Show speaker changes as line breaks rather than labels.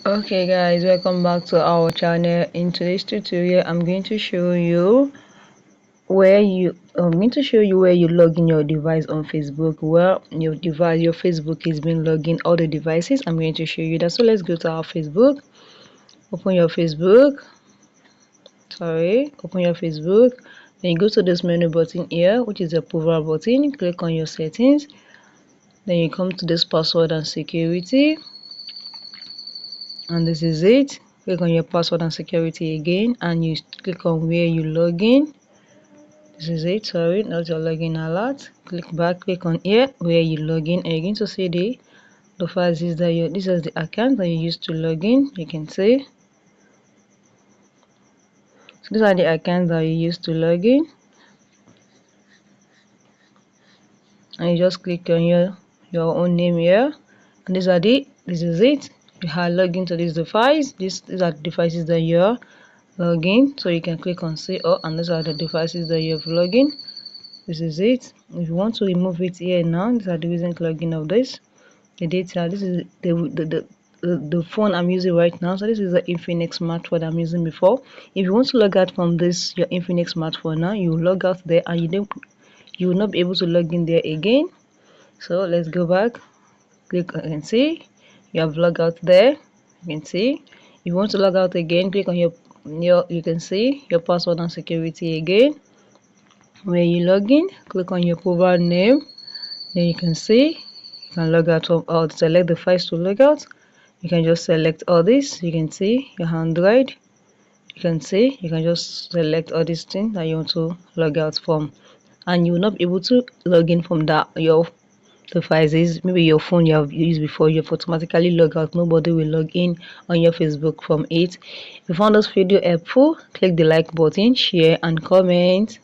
Okay guys, welcome back to our channel. In today's tutorial I'm going to show you where you log in your device on Facebook. Where your Facebook is being logged in, all the devices. I'm going to show you that. So let's go to our Facebook. Open your Facebook. Open your Facebook. Then you go to this menu button here, which is the profile button. Click on your settings. Then you come to this password and security, and this is it. Click on your password and security again, and you click on where you log in. This is it. Sorry, not your login alert. Click back, click on here where you log in, and you're going to see the files is that this is the account that you used to log in. You can see, so these are the accounts that you used to log in, and you just click on your own name here, and this is it. You have logged into these devices. These are the devices that you're login, so you can click on see all, and these are the devices that you have logged in. This is it. If you want to remove it here now, these are the recent login of this, the data. This is the phone I'm using right now. So this is the Infinix smartphone I'm using before. If you want to log out from this your Infinix smartphone now, you log out there, and you will not be able to log in there again. So let's go back. Click and see you have logged out there. You can see if you want to log out again, click on your you can see your password and security again. Where you log in, click on your profile name. Then you can see you can log out from all. Select the files to log out. You can just select all this. You can see your Android. You can see you can just select all these things that you want to log out from, and you will not be able to log in from that your devices. Maybe your phone you have used before, you have automatically log out. Nobody will log in on your Facebook from it. If you found this video helpful, click the like button, share and comment.